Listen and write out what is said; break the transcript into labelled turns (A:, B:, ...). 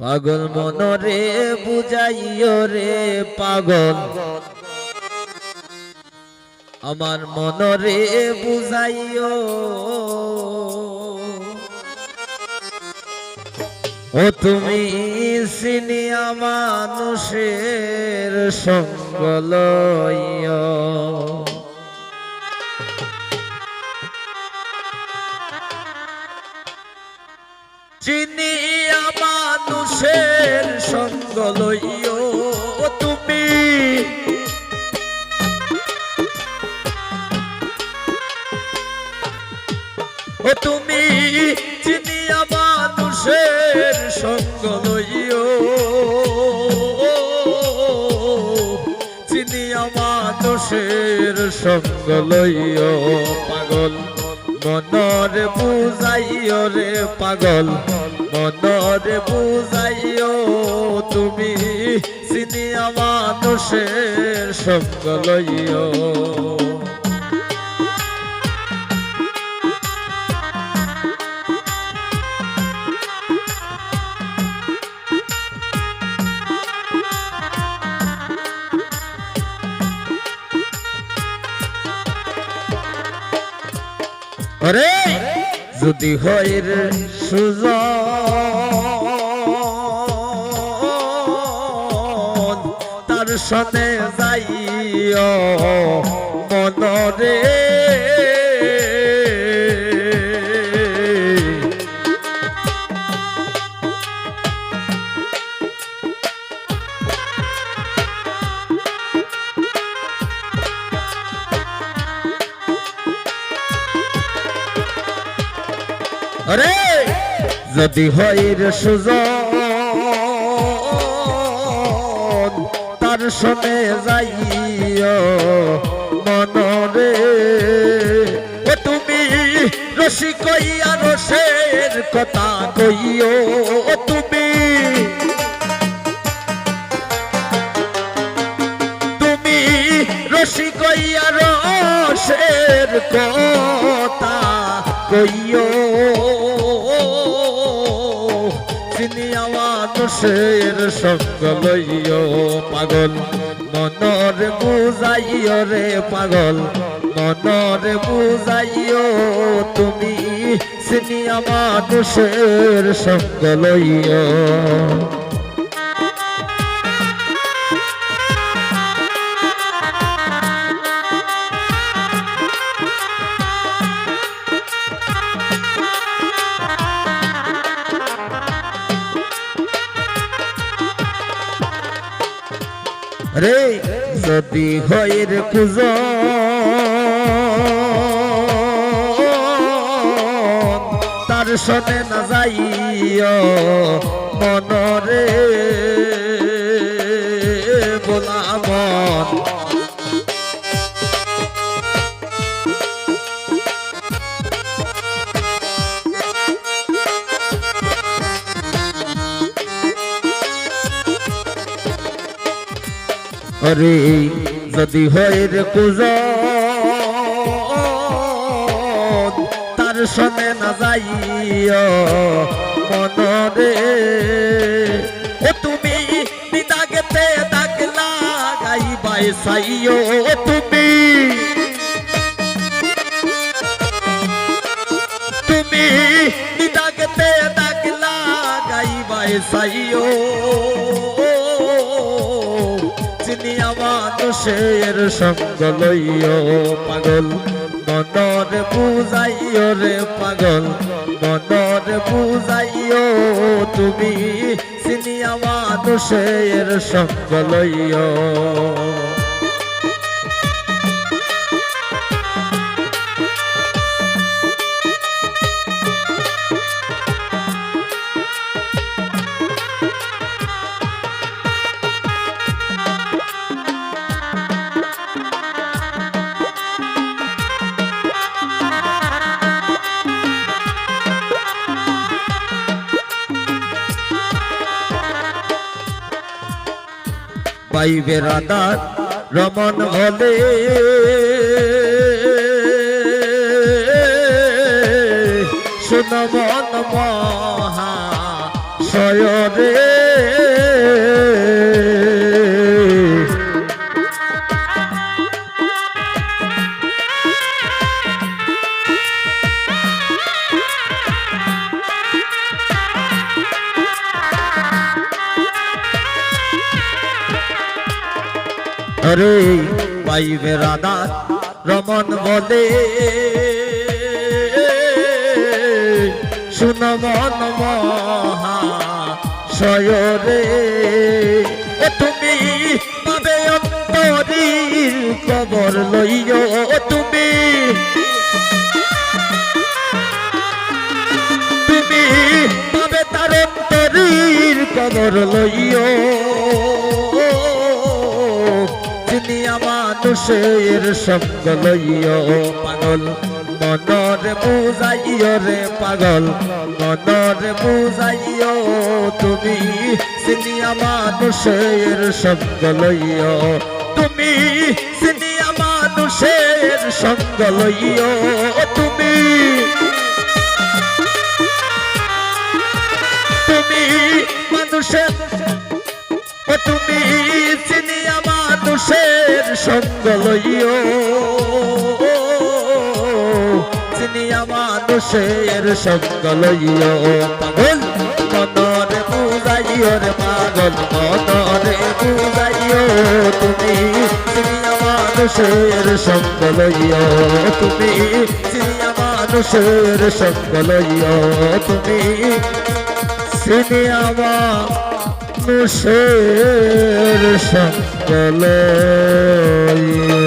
A: পাগল মনরে বুঝাইও রে পাগল, আমার মনরে বুঝাইও। ও তুমি চিনিয়া মানুষের সঙ্গ লইও। চিনিয়া মানুষের সঙ্গ লইও তুমি, ও তুমি চিনিয়া মানুষের সঙ্গ লইও। চিনিয়া মানুষের সঙ্গ লইও পাগল মনরে বুঝাইও রে পাগল মনরে বুঝাইও। তুমি চিনিয়া মানুষের সঙ্গ লইও। ওরে যদি হয় রে সুজন তার সনে যাইও মনরে। আরে যদি হয় রে সুজন তার সনে যাইও মনরে। ও তুমি রসি কইয়া রসের কথা কইও। ও তুমি তুমি রসি কইয়া রসের কথা কইও। চিনিয়া মানুষের সঙ্গ লইও পাগল মনরে বুঝাইও রে পাগল মনরে বুঝাইও। তুমি চিনিয়া মানুষের সঙ্গ লইও। রে যদি হয় রে কুজন তার সনে না যাইও মনরে বোলা মন। আরে যদি হয় রে কুজন তার সনে না যাইও মনরে। ও তুমি দাগেতে দাগ লাগাইবাই চাইও। তুমি তুমি দাগেতে দাগ লাগাইবাই চাইও। চিনিয়া মানুষের সঙ্গ লইও পাগল মনরে বুঝাইও রে পাগল মনরে বুঝাইও। তুমি চিনিয়া মানুষের সঙ্গ লইও। ভাই বেরাদার রমন হলে শুন মন মহা শয়রে আরে পাইবে রাধা রমন বলে শুন মন মহা শয়রে ও তুমি পাবে অন্তরীর কবর লইও তুমি তুমি পাবে তার অন্তরীর কবর লইও চিনিয়া মানুষের সঙ্গ লইও পাগল মনরে বুঝাইও রে পাগল মনরে বুঝাইও তুমি চিনিয়া মানুষের সঙ্গ লইও তুমি চিনিয়া মানুষের সঙ্গ লইও তুমি তুমি মানুষের তুমি চিনিয়া মানুষের সঙ্গ লইও চিনিয়া মানুষের সঙ্গ লইও পাগল মনরে বুঝাইও রে পাগল মনরে বুঝাইও তুমি চিনিয়া মানুষের সঙ্গ লইও তুমি চিনিয়া মানুষের সঙ্গ লইও তুমি চিনিয়া মানুষের সঙ্গ লইও